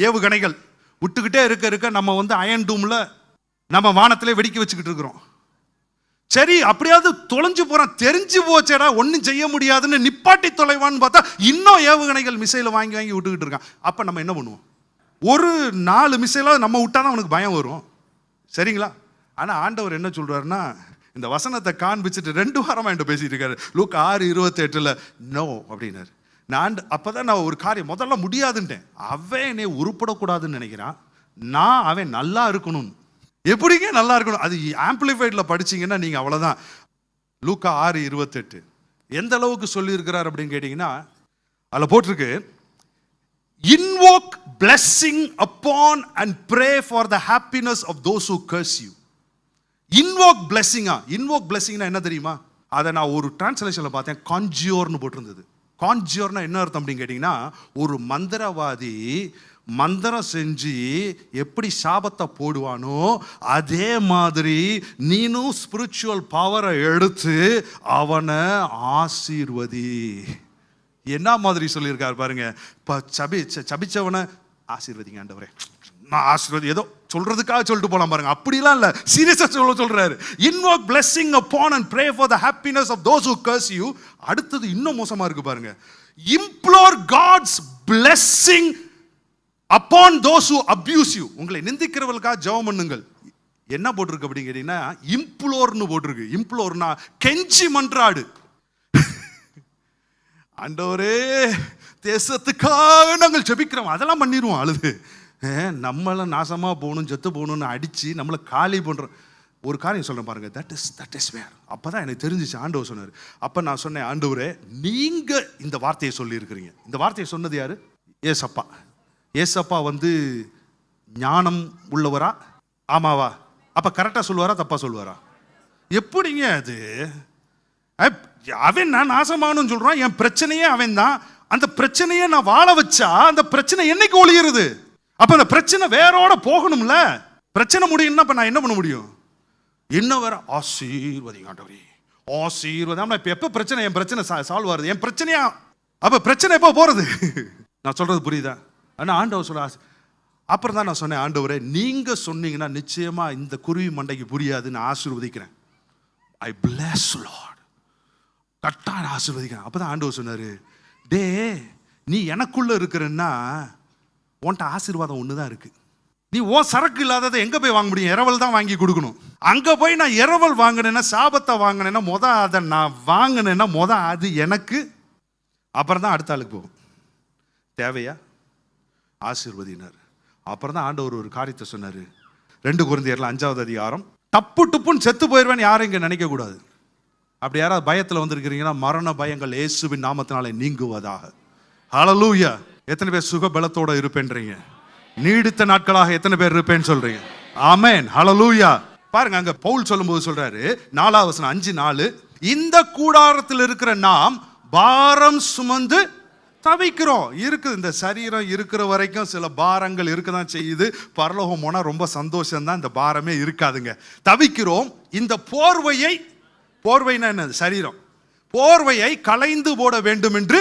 ஏவுகணைகள் விட்டுக்கிட்டே இருக்க நம்ம அயன் டூம்ல நம்ம வானத்திலே வெடிக்க வச்சுக்கிட்டு இருக்கிறோம். சரி, அப்படியாவது தொலைஞ்சு போறான், தெரிஞ்சு போச்சேடா, ஒன்னும் செய்ய முடியாதுன்னு நிப்பாட்டி தொலைவான்னு பார்த்தா இன்னும் ஏவுகணைகள் மிசைல வாங்கி விட்டுக்கிட்டு இருக்கான். அப்ப நம்ம என்ன பண்ணுவோம்? ஒரு 4 மிசைலாவது நம்ம விட்டாதான் அவனுக்கு பயம் வரும். சரிங்களா? ஆனா ஆண்டவர் என்ன சொல்றாருன்னா, இந்த வசனத்தை காண்பிச்சுட்டு 2 வாரமா என்கிட்ட பேசிட்டு இருக்காரு. லூக்கா 6:28 நோ அப்படின்னாரு. அப்பதான் நான் ஒரு காரியம் முதல்ல முடியாதுன்ட்டேன். அவன் என்னை உருப்படக்கூடாதுன்னு நினைக்கிறான், நான் அவன் நல்லா இருக்கணும். எப்படிங்க நல்லா இருக்கணும்? அது ஆம்பிளிஃபைட்ல படிச்சீங்கன்னா நீங்க அவ்வளவுதான். லூக்கா 6:28 எந்த அளவுக்கு சொல்லி இருக்கிறார் அப்படின்னு கேட்டீங்கன்னா, அதுல போட்டிருக்கு, invoke blessing upon and pray for the happiness of those who curse you. invoke blessing என்ன தெரியுமா? அதை நான் ஒரு டிரான்ஸ்லேஷன்ல பார்த்தேன், கான்ஜியோர்னு போட்டிருந்தது. கான்ஜியோர்னா என்ன அர்த்தம் அப்படின்னு கேட்டீங்கன்னா, ஒரு மந்திரவாதி மந்திரம் செஞ்சு எப்படி சாபத்தை போடுவானோ அதே மாதிரி நீனும் ஸ்பிரிச்சுவல் பவரை எடுத்து அவனை ஆசீர்வதி. என்ன மாதிரி சொல்லியிருக்காரு பாருங்க. சபிச்சவனை ஆசீர்வதிங்க ஆண்டவரே, நான் ஆசீர்வதி ஏதோ சொல்றதுக்காக சொல்லிட்டு போலாம் பாருங்க. அப்படிலாம் இல்ல, சீரியஸா சொல்றாரு. invoke blessing upon and pray for the happiness of those who curse you. அடுத்தது இன்னும் மோசமா இருக்கு பாருங்க. implore God's blessing upon those who abuse you. உங்களை நிந்திக்கிறவர்களுக்காக ஜெபம் பண்ணுங்கள். என்ன போட்டிருக்கு அப்படின்னு கேட்டீங்கன்னா, இம்ப்ளோர்னு போட்டிருக்கு. இம்ப்ளோர்னா கெஞ்சி மன்றாடு. ஆண்டவரே, தேசத்துக்காக நாங்கள் ஜெபிக்கிறோம். அதெல்லாம் பண்ணிடுவோம் அழுது. நம்மள நாசமா போகணும், செத்து போகணும்னு அடிச்சு நம்மளை காலி பண்றோம். ஒரு காரியம் சொல்றேன் பாருங்க, தட் இஸ் வேர். அப்பதான் எனக்கு தெரிஞ்சிச்சு, ஆண்டவர் சொன்னார். அப்ப நான் சொன்னேன், ஆண்டவரே நீங்க இந்த வார்த்தையை சொல்லி இருக்கிறீங்க. இந்த வார்த்தையை சொன்னது யாரு? ஏசப்பா. ஏசப்பா ஞானம் உள்ளவரா? ஆமாவா? அப்ப கரெக்டா சொல்லுவாரா தப்பா சொல்லுவாரா? எப்படிங்க அது? அவன் நான் நாசமானு சொல்றான், என் பிரச்சனையே அவன் தான். அந்த பிரச்சனையை நான் வாழ வச்சா அந்த பிரச்சனை என்னைக்கு ஒழிகிறது? அப்ப அந்த பிரச்சனை வேரோட போகணும்ல. பிரச்சனை முடியும்னா அப்ப நான் என்ன பண்ண முடியும்? என்ன வேற ஆசீர்வதிங்க ஆண்டவரே, ஆசீர்வாதம். இப்ப எப்ப பிரச்சனை, என் பிரச்சனை சால்வ் ஆகுது? என் பிரச்சனையா? அப்ப பிரச்சனை எப்ப போறது? நான் சொல்றது புரியுதா? ஆனா ஆண்டவர் சொல்ல. அப்புறம் தான் நான் சொன்னேன், ஆண்டவரே நீங்க சொன்னீங்கன்னா நிச்சயமா இந்த குருவி மண்டைக்கு புரியாது, நான் ஆசீர்வதிக்கிறேன். ஐ பிளஸ் லார்ட், கட்டான ஆசீர்வதிக்கிறேன். அப்பதான் ஆண்டவர் சொன்னாரு, டே நீ எனக்குள்ள இருக்கிறன்னா உன்கிட்ட ஆசீர்வாதம் ஒண்ணுதான் இருக்கு. நீ சரக்கு இல்லாததை எங்க போய் வாங்க முடியும்? இரவல் தான் வாங்கி கொடுக்கணும். அங்க போய் நான் இரவல் வாங்கினேன்னா, சாபத்தை வாங்கினேன்னா, அதை நான் வாங்கினேன்னா அது எனக்கு, அப்புறம் தான் அடுத்த ஆளுக்கு போகும். தேவையா? ஆசீர்வதினார். அப்புறம் தான் ஆண்டவர் ஒரு காரியத்தை சொன்னாரு. 2 கொரிந்தியர் 5வது அதிகாரம். டப்பு டுப்புன்னு செத்து போயிடுவேன் யாரும் இங்க நினைக்க கூடாது. அப்படி யாராவது பயத்துல வந்திருக்கிறீங்கன்னா, மரண பயங்கள் இயேசுவின் நாமத்தினாலே நீங்குவதாக. ஹல்லேலூயா. எத்தனை பேர் சுக பலத்தோட இருப்பேன்றீங்க? நீடித்த நாட்களாக எத்தனை பேர் இருப்பேன்னு சொல்றீங்க? ஆமென், ஹல்லேலூயா. பாருங்க, அங்க பவுல் சொல்லும்போது சொல்றாரு, 4வது வசனம் 5:4, இந்த கூடாரத்தில் இருக்கிற நாம் பாரம் சுமந்து தவிக்கிறோம். இருக்குது, இந்த சரீரம் இருக்கிற வரைக்கும் சில பாரங்கள் இருக்கதான் செய்யுது. பரலோகம் போனா ரொம்ப சந்தோஷம் தான், இந்த பாரமே இருக்காதுங்க. தவிக்கிறோம். இந்த போர்வைனா என்னது? சரீரம். போர்வையை களைந்து போட வேண்டும் என்று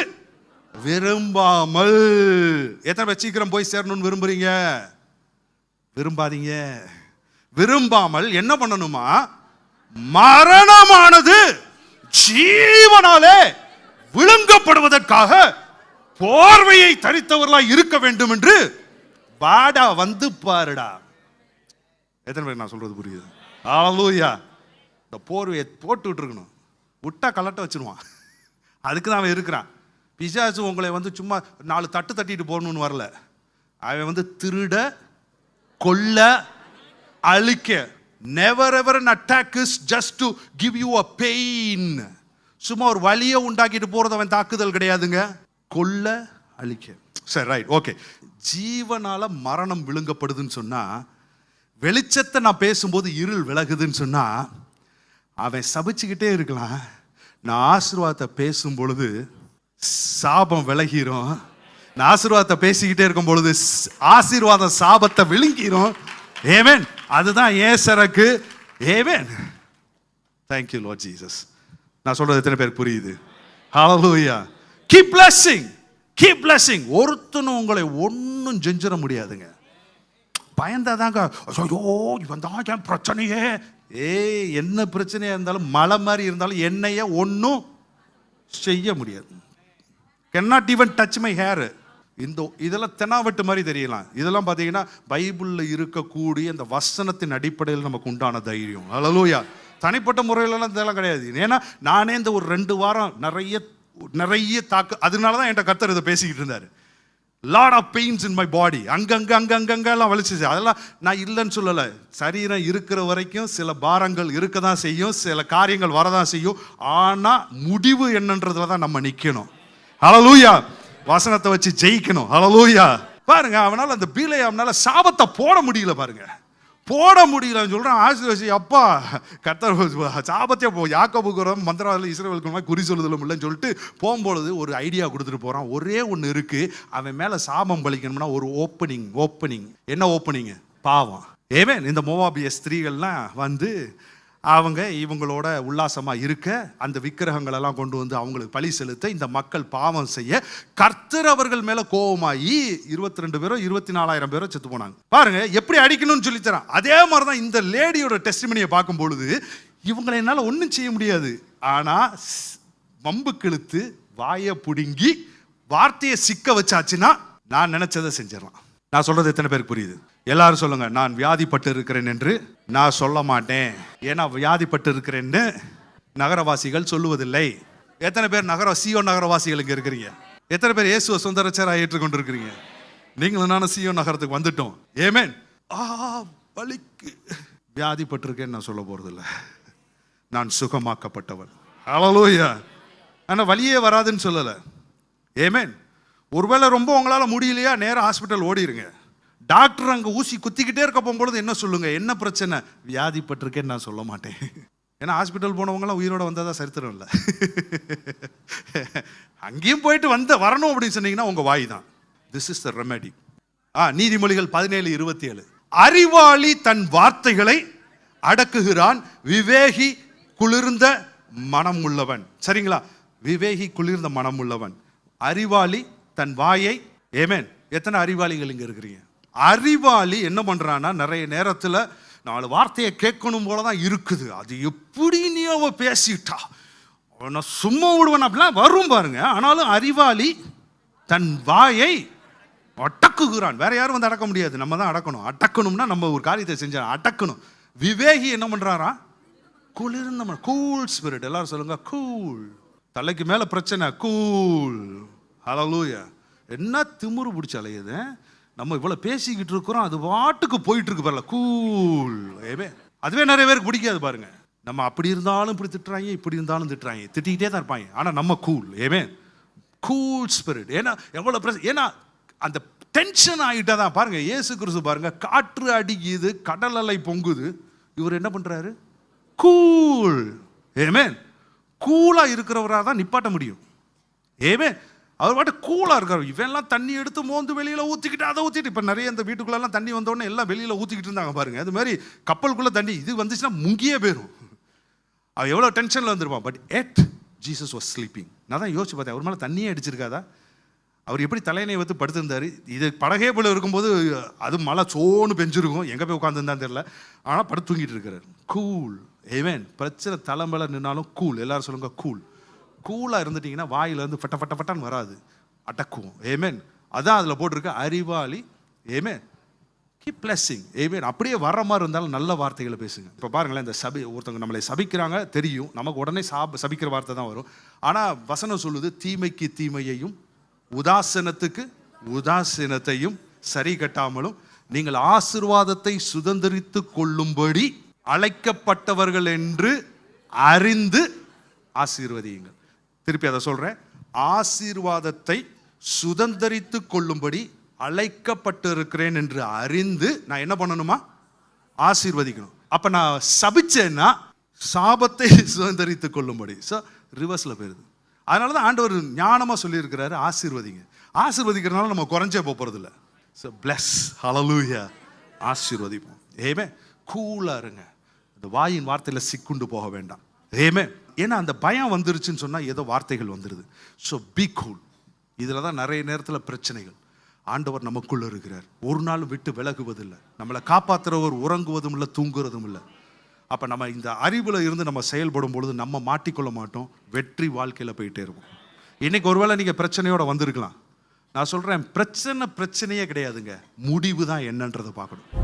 விரும்பாமல். எத்தனை பேர் சீக்கிரம் போய் சேரணும்னு விரும்புறீங்க? விரும்பாதீங்க. விரும்பாமல் என்ன பண்ணணுமா? மரணமானது ஜீவனாலே விழுங்கப்படுவதற்காக போர்வையை தரித்தவர்களாய் இருக்க வேண்டும் என்று வாடா வந்து பாருடா. எத்தனை பேர் நான் சொல்றது புரியுது? ஹல்லேலூயா. இந்த போர்வையை போட்டுட்டு இருக்கணும், விட்டா கலட்ட வச்சிருவான். அதுக்கு தான் அவன் இருக்கிறான். பிசாசு உங்களை சும்மா 4 தட்டு தட்டிட்டு போகணும்னு வரல. அவன் திருட, கொல்ல, அழிக்க. never ever an attack is just to give you a pain. சும்மா ஒரு வலியை உண்டாக்கிட்டு போறது அவன் தாக்குதல் கிடையாதுங்க. கொல்ல, அழிக்க. சரி, ரைட், ஓகே. ஜீவனால மரணம் விழுங்கப்படுதுன்னு சொன்னா, வெளிச்சத்தை நான் பேசும்போது இருள் விலகுதுன்னு சொன்னா, அவன் சபிச்சுக்கிட்டே இருக்கலாம். நான் ஆசீர்வாதத்தை பேசும் பொழுது சாபம் விலகிரும். நான் ஆசீர்வாதத்தை பேசிக்கிட்டே இருக்கும் பொழுது ஆசீர்வாதம் சாபத்தை விழுங்கிரும். ஆமென். அதுதான் ஏசருக்கு. ஆமென். Thank you Lord Jesus. நான் சொல்றது எத்தனை பேருக்கு புரியுது? ஹல்லேலூயா. Keep blessing. Keep blessing. ஒருத்தனும் உங்களை ஒன்றும் செஞ்சிட முடியாதுங்க. பயந்தாதாங்க, ஐயோ இவன் தான் என் பிரச்சனையே. என்ன பிரச்சனையா இருந்தாலும் மலை மாதிரி இருந்தாலும் என்னைய ஒன்றும் செய்ய முடியாது. cannot even touch my hair. இதெல்லாம் தெனாவட்டு மாதிரி தெரியலாம். இதெல்லாம் பார்த்தீங்கன்னா பைபிளில் இருக்கக்கூடிய இந்த வசனத்தின் அடிப்படையில் நமக்கு உண்டான தைரியம். ஹல்லேலூயா. தனிப்பட்ட முறையிலலாம் இதெல்லாம் கிடையாது. ஏன்னா நானே இந்த ஒரு 2 வாரம் நிறைய தாக்கு, அதனால தான் என்கிட்ட கர்த்தர் இதை பேசிக்கிட்டு இருந்தார். Lot of pains in my body, அங்கெல்லாம் வலிச்சிச்சு. அதெல்லாம் நான் இல்லைன்னு சொல்லலை. சரீரம் இருக்கிற வரைக்கும் சில பாரங்கள் இருக்க தான் செய்யும், சில காரியங்கள் வரதான் செய்யும். ஆனால் முடிவு என்னன்றதுல தான் நம்ம நிற்கணும். ஹல்லேலூயா. வசனத்தை வச்சு ஜெயிக்கணும். ஹல்லேலூயா. பாருங்க, அவனால் அந்த பிலேயாம்னால சாபத்தை போட முடியல. பாருங்க, போட முடியலன்னு சொல்றான். ஆசீர்வதி அப்பா கர்த்தர் சாபத்தே யாக்கோபுக்கு மந்திரவாதில் இஸ்ரவேலுக்கு குறி சொல்லுதலும் இல்லைன்னு சொல்லிட்டு போகும்பொழுது ஒரு ஐடியா கொடுத்துட்டு போறான். ஒரே ஒன்று இருக்கு, அவன் மேல சாபம் பலிக்கணும்னா ஒரு ஓப்பனிங். என்ன ஓப்பனிங்? பாவம். ஏமேன். இந்த மோவாபிய ஸ்திரீகள்லாம் வந்து அவங்க இவங்களோட உல்லாசமாக இருக்க அந்த விக்கிரகங்கள் எல்லாம் கொண்டு வந்து அவங்களுக்கு பலி செலுத்த இந்த மக்கள் பாவம் செய்ய கர்த்தர் அவர்கள் மேலே கோபமாகி 22 பேரோ 24,000 பேரோ செத்து போனாங்க. பாருங்க எப்படி அடிக்கணும்னு சொல்லித்தரான். அதே மாதிரி தான் இந்த லேடியோட டெஸ்டிமனியை பார்க்கும் பொழுது இவங்களை என்னால் ஒன்றும் செய்ய முடியாது. ஆனால் வம்பு கிழுத்து வாயை பிடுங்கி வார்த்தையை சிக்க வச்சாச்சுன்னா நான் நினைச்சதை செஞ்சிடலாம். நான் சொல்றது எத்தனை பேருக்கு புரியுது? எல்லாரும் சொல்லுங்க, நான் வியாதிப்பட்டு இருக்கிறேன் என்று நான் சொல்ல மாட்டேன். ஏன்னா வியாதிப்பட்டு இருக்கிறேன்னு நகரவாசிகள் சொல்லுவதில்லை. எத்தனை பேர் சீயோன் நகரவாசிகள் இங்க இருக்கிறீங்க? எத்தனை பேர் இயேசுவை சொந்த ரட்சகராக ஏற்றுக்கொண்டு இருக்கிறீங்க? நீங்களும் நானும் சீயோன் நகரத்துக்கு வந்துட்டோம். ஏமேன். வலிக்கு வியாதிப்பட்டிருக்கேன்னு நான் சொல்ல போறது இல்லை. நான் சுகமாக்கப்பட்டவன். ஹல்லேலூயா. ஆனால் வலியே வராதுன்னு சொல்லலை. ஏமேன். ஒருவேளை ரொம்ப உங்களால் முடியலையா, நேராக ஹாஸ்பிட்டல் ஓடிடுங்க. டாக்டர் அங்கே ஊசி குத்திக்கிட்டே இருக்க போகும்பொழுது என்ன சொல்லுங்க, என்ன பிரச்சனை? வியாதிப்பட்டிருக்கேன்னு நான் சொல்ல மாட்டேன். ஏன்னா ஹாஸ்பிட்டல் போனவங்களாம் உயிரோட வந்தால் சரித்திரம் இல்லை. அங்கேயும் போயிட்டு வரணும் அப்படின்னு சொன்னீங்கன்னா உங்கள் வாய் தான். This is the remedy. நீதிமொழிகள் 17:27. அறிவாளி தன் வார்த்தைகளை அடக்குகிறான், விவேகி குளிர்ந்த மனம் உள்ளவன். சரிங்களா? விவேகி குளிர்ந்த மனம் உள்ளவன். அறிவாளி தன் வாயை. ஏமேன். எத்தனை அறிவாளிகள் இங்க இருக்கிறீங்க? அறிவாளி என்ன பண்றான்னா, நிறைய நேரத்தில் 4 வார்த்தையை கேட்கணும் போலதான் இருக்குது. அது எப்படி நீ அவ பேசிட்டா அவனை சும்மா விடுவன் அப்படிலாம் வரும் பாருங்க. ஆனாலும் அறிவாளி தன் வாயை அடக்குகிறான். வேற யாரும் வந்து அடக்க முடியாது, நம்ம தான் அடக்கணும். அடக்கணும்னா நம்ம ஒரு காரியத்தை செஞ்சா அடக்கணும். விவேகி என்ன பண்றாரா? குளிர்ந்த கூல் ஸ்பிரிட். எல்லாரும் சொல்லுங்க கூல். தலைக்கு மேல பிரச்சனை, கூல். ஹல்லேலூயா. என்ன திமிரு பிடிச்ச அலையுது. நம்ம இவ்வளோ பேசிக்கிட்டு இருக்கிறோம், அது பாட்டுக்கு போயிட்டு இருக்கு பாருங்க, கூல். அதுவே நிறைய பேருக்கு பிடிக்காது பாருங்க. நம்ம அப்படி இருந்தாலும் இப்படி திட்டுறாங்க, இப்படி இருந்தாலும் திட்டுறாங்க, திட்டிக்கிட்டே தான் இருப்பாங்க. ஆனால் நம்ம கூல். Cool spirit. ஏன்னா எவ்வளோ ஏன்னா அந்த டென்ஷன் ஆகிட்டா தான். பாருங்க, இயேசு கிறிஸ்து பாருங்க, காற்று அடிக்குது, கடல் அலை பொங்குது, இவர் என்ன பண்றாரு? கூல். கூலா இருக்கிறவராக தான் நிப்பாட்ட முடியும். அவர் பாட்டு கூலா இருக்காரு. இவெல்லாம் தண்ணி எடுத்து மோந்து வெளியில ஊத்திக்கிட்டு அதை ஊத்திட்டு, இப்ப நிறைய இந்த வீட்டுக்குள்ளெல்லாம் தண்ணி வந்தோடனே எல்லாம் வெளியில ஊத்திக்கிட்டு இருந்தாங்க பாருங்க. அது மாதிரி கப்பலுக்குள்ள தண்ணி இது வந்துச்சுன்னா முங்கியே போயிடும். அவன் எவ்வளவு டென்ஷன்ல வந்துருப்பான். But yet Jesus was sleeping. நான் தான் யோசிச்சு பார்த்தேன், அவர் மேலே தண்ணியே அடிச்சிருக்காதா? அவர் எப்படி தலையணை வைத்து படுத்திருந்தாரு? இது படகே போல இருக்கும்போது அது மழை சோன்னு பெஞ்சிருக்கும், எங்கே போய் உட்காந்துருந்தான்னு தெரியல. ஆனால் படுத்து தூங்கிட்டு இருக்கிறார். கூல். பிரச்சனை தலைமையில நின்னாலும் கூல். எல்லாரும் சொல்லுங்க கூல். கூலாக இருந்துட்டீங்கன்னா வாயிலேருந்து ஃபட்ட ஃபட்ட ஃபட்டான்னு வராது, அடக்குவோம். அதான் அதில் போட்டிருக்க அறிவாளி. Keep blessing. அப்படியே வர்ற மாதிரி இருந்தாலும் நல்ல வார்த்தைகளை பேசுங்க. இப்போ பாருங்களேன், இந்த ஒருத்தவங்க நம்மளை சபிக்கிறாங்க தெரியும், நமக்கு உடனே சபிக்கிற வார்த்தை தான் வரும். ஆனால் வசனம் சொல்லுது, தீமைக்கு தீமையையும் உதாசீனத்துக்கு உதாசீனத்தையும் சரி கட்டாமலும் நீங்கள் ஆசீர்வாதத்தை சுதந்திரித்து கொள்ளும்படி அழைக்கப்பட்டவர்கள் என்று அறிந்து ஆசீர்வதியுங்கள். திருப்பி அதை சொல்றேன், ஆசீர்வாதத்தை சுதந்திரித்து கொள்ளும்படி அழைக்கப்பட்டு இருக்கிறேன் என்று அறிந்து நான் என்ன பண்ணணுமா? ஆசீர்வதிக்கணும். அப்ப நான் சபிச்சேன்னா சாபத்தை சுதந்திரித்து கொள்ளும்படி. ரிவர்ஸ்ல போயிருது. அதனாலதான் ஆண்டவர் ஞானமா சொல்லி இருக்கிறாரு, ஆசீர்வதிங்க. ஆசீர்வதிக்கிறதுனால நம்ம குறைஞ்சே போறது இல்லை. பிளஸ். ஹல்லேலூயா. ஆசீர்வதிப்போம். கூலா இருங்க. இந்த வாயின் வார்த்தையில சிக்குண்டு போக வேண்டாம். ஏன்னா அந்த பயம் வந்துருச்சுன்னு சொன்னா ஏதோ வார்த்தைகள் வந்துருது. So be cool. இதில் தான் நிறைய நேரத்தில் பிரச்சனைகள். ஆண்டவர் நமக்குள்ள இருக்கிறார். ஒரு நாள் விட்டு விலகுவதில்லை. நம்மளை காப்பாற்றுறவர் உறங்குவதும் இல்லை, தூங்குறதும் இல்லை. அப்போ நம்ம இந்த அறிவில் இருந்து நம்ம செயல்படும் பொழுது நம்ம மாட்டிக்கொள்ள மாட்டோம், வெற்றி வாழ்க்கையில் போயிட்டே இருக்கும். இன்னைக்கு ஒருவேளை நீங்கள் பிரச்சனையோடு வந்திருக்கலாம். நான் சொல்கிறேன், பிரச்சனையே கிடையாதுங்க, முடிவு தான் என்னன்றதை பார்க்கணும்.